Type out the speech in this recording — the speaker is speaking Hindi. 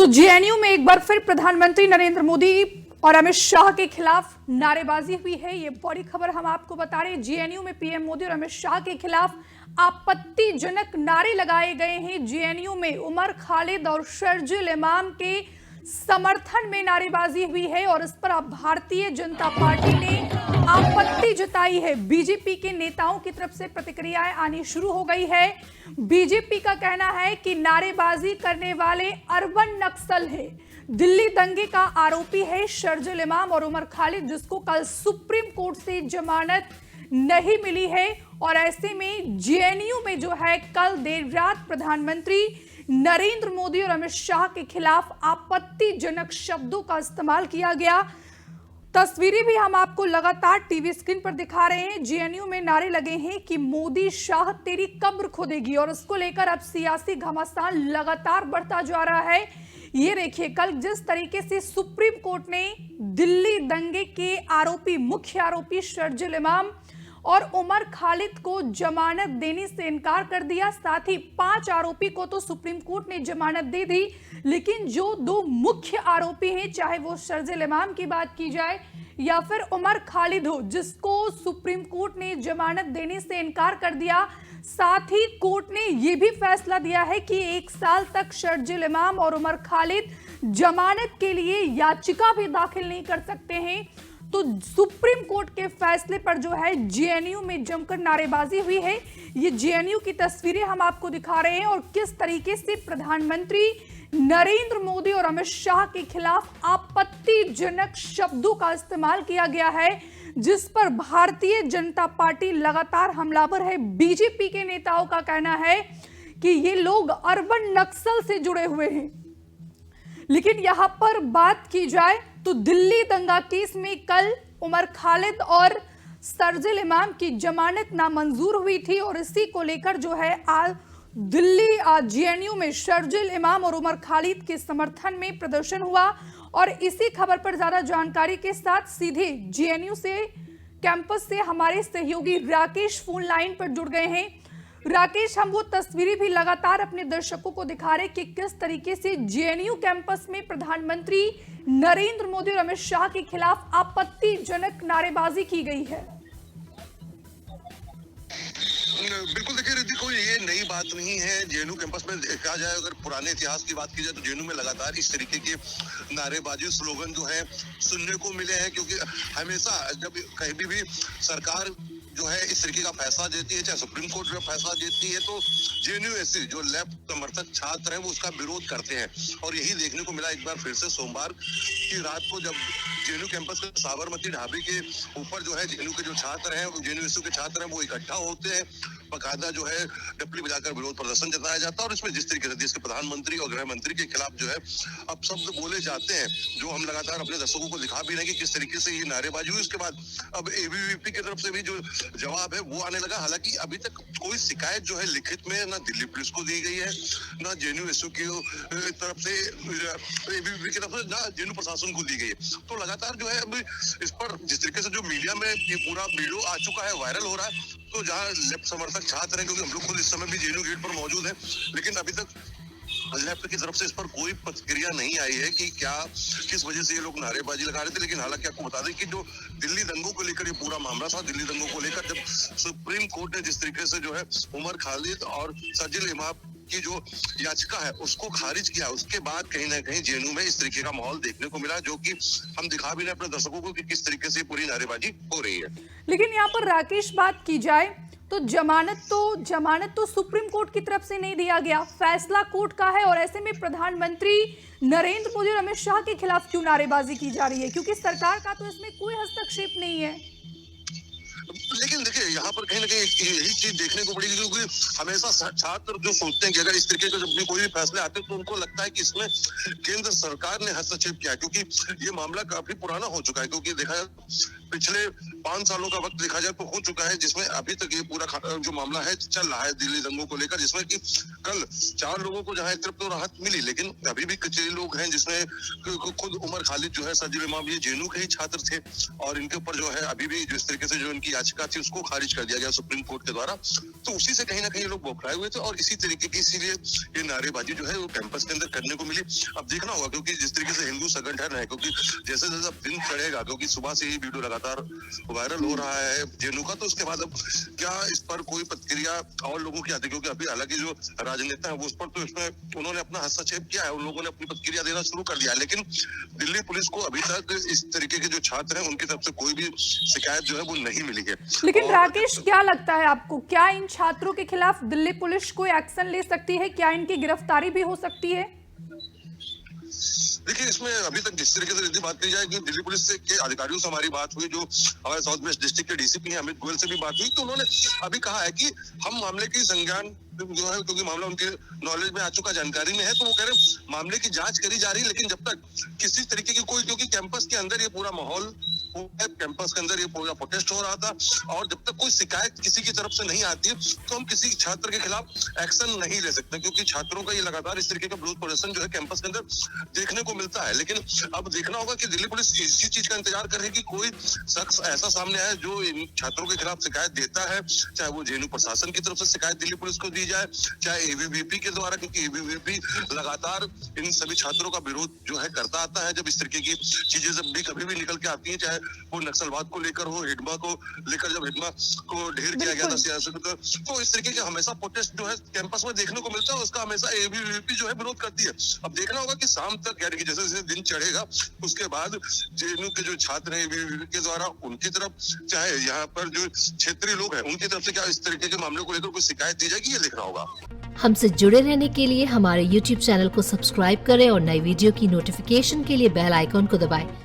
तो जेएनयू में एक बार फिर प्रधानमंत्री नरेंद्र मोदी और अमित शाह के खिलाफ नारेबाजी हुई है। ये बड़ी खबर हम आपको बता रहे हैं। जेएनयू में पीएम मोदी और अमित शाह के खिलाफ आपत्तिजनक नारे लगाए गए हैं। जेएनयू में उमर खालिद और शर्जील इमाम के समर्थन में नारेबाजी हुई है और इस पर अब भारतीय जनता पार्टी ने आपत्ति जताई है। बीजेपी के नेताओं की तरफ से प्रतिक्रियाएं आनी शुरू हो गई है। बीजेपी का कहना है कि नारेबाजी करने वाले अरबन नक्सल है। दिल्ली दंगे का आरोपी है शर्जील इमाम और उमर खालिद, जिसको कल सुप्रीम कोर्ट से जमानत नहीं मिली है। और ऐसे में जेएनयू में जो है कल देर रात प्रधानमंत्री नरेंद्र मोदी और अमित शाह के खिलाफ आपत्तिजनक शब्दों का इस्तेमाल किया गया। तस्वीरें भी हम आपको लगातार टीवी स्क्रीन पर दिखा रहे हैं। जेएनयू में नारे लगे हैं कि मोदी शाह तेरी कब्र खोदेगी और इसको लेकर अब सियासी घमासान लगातार बढ़ता जा रहा है। ये देखिए, कल जिस तरीके से सुप्रीम कोर्ट ने दिल्ली दंगे के आरोपी, मुख्य आरोपी शर्जील इमाम और उमर खालिद को जमानत देने से इनकार कर दिया, साथ ही 5 आरोपी को तो सुप्रीम कोर्ट ने जमानत दे दी, लेकिन जो 2 मुख्य आरोपी हैं, चाहे वो शर्जील इमाम की बात की जाए या फिर उमर खालिद हो, जिसको सुप्रीम कोर्ट ने जमानत देने से इनकार कर दिया। साथ ही कोर्ट ने यह भी फैसला दिया है कि 1 साल तक शर्जील इमाम और उमर खालिद जमानत के लिए याचिका भी दाखिल नहीं कर सकते हैं। तो सुप्रीम कोर्ट के फैसले पर जो है जेएनयू में जमकर नारेबाजी हुई है। ये जेएनयू की तस्वीरें हम आपको दिखा रहे हैं और किस तरीके से प्रधानमंत्री नरेंद्र मोदी और अमित शाह के खिलाफ आपत्तिजनक शब्दों का इस्तेमाल किया गया है, जिस पर भारतीय जनता पार्टी लगातार हमलावर है। बीजेपी के नेताओं का कहना है कि ये लोग अरबन नक्सल से जुड़े हुए हैं। लेकिन यहां पर बात की जाए तो दिल्ली दंगा केस में कल उमर खालिद और शर्जील इमाम की जमानत नामंजूर हुई थी और इसी को लेकर जो है आज दिल्ली जेएनयू में शर्जील इमाम और उमर खालिद के समर्थन में प्रदर्शन हुआ। और इसी खबर पर ज्यादा जानकारी के साथ सीधे जेएनयू से कैंपस से हमारे सहयोगी राकेश फोन लाइन पर जुड़ गए हैं। राकेश, हम वो तस्वीरें भी लगातार अपने दर्शकों को दिखा रहे कि किस तरीके से जेएनयू कैंपस में प्रधानमंत्री नरेंद्र मोदी और अमित शाह के खिलाफ आपत्तिजनक नारेबाजी की गई है। बिल्कुल, देखिए रिद्धि, कोई ये नई बात नहीं है। जेएनयू कैंपस में कहा जाए, अगर पुराने इतिहास की बात की जाए तो जेएनयू में लगातार इस तरीके के नारेबाजी स्लोगन जो है सुनने को मिले हैं, क्योंकि हमेशा जब कहीं भी सरकार जो है इस तरीके का फैसला देती है, चाहे सुप्रीम कोर्ट जो फैसला देती है, तो जेएनयू जो लेफ्ट समर्थक छात्र हैं वो उसका विरोध करते हैं। और यही देखने को मिला एक बार फिर से सोमवार की रात को, जब जेएनयू कैंपस के साबरमती ढाबे के ऊपर जो है जेएनयू के जो छात्र हैं, जेएनयू के छात्र हैं, वो इकट्ठा होते हैं। बाकायदा जो है डपली बजाकर विरोध प्रदर्शन जताया जाता है और इसमें जिस तरीके से देश के प्रधानमंत्री और गृह मंत्री के खिलाफ जो है अब शब्द बोले जाते हैं, जो हम लगातार अपने दर्शकों को दिखा भी रहे हैं कि किस तरीके से ये नारेबाजी हुई। उसके बाद अब एबीवीपी की तरफ से भी जो जवाब है वो आने लगा। हालांकि अभी तक कोई शिकायत जो है लिखित में ना दिल्ली पुलिस को दी गई है, ना जेएनयू की तरफ से, एबीवीपी की तरफ से, ना जेएनयू प्रशासन को दी गई है। तो लगातार जो है अब इस पर जिस तरीके से जो मीडिया में ये पूरा वीडियो आ चुका है, वायरल हो रहा है, तो जहाँ लेफ्ट समर्थक छात्र हैं, क्योंकि हम लोग खुद इस समय भी जेएनयू गेट पर मौजूद हैं, लेकिन अभी तक लेफ्ट की तरफ से इस पर कोई प्रतिक्रिया नहीं आई है कि क्या किस वजह से ये लोग नारेबाजी लगा रहे थे। लेकिन हालांकि आपको बता दें कि जो दिल्ली दंगों को लेकर ये पूरा मामला था, दिल्ली दंगों को लेकर जब सुप्रीम कोर्ट ने जिस तरीके से जो है उमर खालिद और शर्जील इमाम की जो याचिका है उसको खारिज किया, उसके बाद कहीं ना कहीं जेएनयू में इस तरीके का माहौल देखने को मिला, जो कि हम दिखा भी रहे अपने दर्शकों को कि किस तरीके से पूरी नारेबाजी हो रही है। लेकिन यहाँ पर राकेश, बात की जाए तो जमानत तो सुप्रीम कोर्ट की तरफ से नहीं दिया गया, फैसला कोर्ट का है। और ऐसे में प्रधानमंत्री नरेंद्र मोदी और अमित शाह के खिलाफ क्यों नारेबाजी की जा रही है, क्योंकि सरकार का तो इसमें कोई हस्तक्षेप नहीं है। लेकिन देखिए, यहाँ पर कहीं ना कहीं यही चीज देखने को पड़ेगी, क्योंकि हमेशा छात्र जो सोचते हैं कि अगर इस तरीके के जब भी कोई भी फैसले आते हैं तो उनको लगता है कि इसमें केंद्र सरकार ने हस्तक्षेप किया है, क्योंकि ये मामला काफी पुराना हो चुका है। क्योंकि देखा जाए पिछले 5 सालों का वक्त देखा जाए तो हो चुका है, जिसमें अभी तक ये पूरा जो मामला है चल रहा है दिल्ली दंगों को लेकर, जिसमें कि कल 4 लोगों को जहां एक तरफ तो राहत मिली, लेकिन अभी भी कई लोग हैं जिसमें खुद उमर खालिद जो है सजील इमाम ये जेएनयू के ही छात्र थे, और इनके ऊपर जो है अभी भी जिस तरीके से जो इनकी याचिका थी उसको खारिज कर दिया गया सुप्रीम कोर्ट के द्वारा। तो उसी से कहीं ना कहीं लोग बौखलाए हुए थे, और इसी तरीके की इसीलिए ये नारेबाजी जो है वो कैंपस के अंदर करने को मिली। अब देखना होगा, क्योंकि जिस तरीके से हिंदू संगठन है, क्योंकि जैसे जैसे अब दिन चढ़ेगा, क्योंकि सुबह से ही वीडियो लगातार वायरल हो रहा है जेएनयू का, तो उसके बाद अब क्या इस पर कोई प्रतिक्रिया और लोगों की आती है, क्योंकि अभी हालांकि जो राजनेता है वो उस पर तो इसमें उन्होंने अपना हस्तक्षेप किया है, उन लोगों ने अपनी प्रतिक्रिया देना शुरू कर दिया, लेकिन दिल्ली पुलिस को अभी तक इस तरीके के जो छात्र हैं उनकी तरफ से कोई भी शिकायत जो है वो नहीं मिली है। लेकिन राकेश, क्या लगता है आपको, क्या इन छात्रों के खिलाफ दिल्ली पुलिस कोई एक्शन ले सकती है? क्या इनकी गिरफ्तारी भी हो सकती है? देखिए, इसमें अभी तक जिस तरीके से यदि बात की जाए कि दिल्ली पुलिस के अधिकारियों से हमारी बात हुई, जो हमारे साउथ वेस्ट डिस्ट्रिक्ट के डीसीपी हैं अमित गोयल से भी बात हुई, तो उन्होंने अभी कहा है कि हम मामले की संज्ञान जो है, क्योंकि मामला उनके नॉलेज में आ चुका, जानकारी में है, तो वो कह रहे मामले की जांच करी जा रही है, लेकिन जब तक किसी तरीके की कोई, क्योंकि कैंपस के अंदर ये पूरा माहौल, कैंपस के अंदर ये पूरा प्रोटेस्ट हो रहा था, और जब तक कोई शिकायत किसी की तरफ से नहीं आती है तो हम किसी छात्र के खिलाफ एक्शन नहीं ले सकते, क्योंकि छात्रों का ये लगातार इस तरीके का विरोध प्रदर्शन जो है कैंपस के अंदर देखने को मिलता है। लेकिन अब देखना होगा कि दिल्ली पुलिस इसी चीज का इंतजार कर रही है कि कोई शख्स ऐसा सामने आए जो इन छात्रों के खिलाफ शिकायत देता है, चाहे वो जेएनयू प्रशासन की तरफ से शिकायत दिल्ली पुलिस को दी जाए, चाहे एबीवीपी के द्वारा, क्योंकि एबीवीपी लगातार इन सभी छात्रों का विरोध जो है करता आता है जब इस तरीके की चीजें जब भी कभी भी निकल के आती है, चाहे वो नक्सलवाद को लेकर हो, हिडमा को लेकर जब हिडमा को ढेर किया गया था सियासत, तो इस तरीके के हमेशा प्रोटेस्ट जो है कैंपस में देखने को मिलता है, उसका हमेशा एबीवीपी जो है विरोध करती है। अब देखना होगा कि शाम तक, यानी कि जैसे जैसे दिन चढ़ेगा उसके बाद जेएनयू के जो छात्र हैं एबीवीपी के द्वारा, उनकी तरफ, चाहे यहाँ पर जो क्षेत्रीय लोग हैं उनकी तरफ से क्या इस तरीके के मामलों को लेकर कोई शिकायत दी जाएगी, ये देखना होगा। हमसे जुड़े रहने के लिए हमारे YouTube चैनल को सब्सक्राइब करें और नई वीडियो की नोटिफिकेशन के लिए बेल आइकॉन को दबाएं।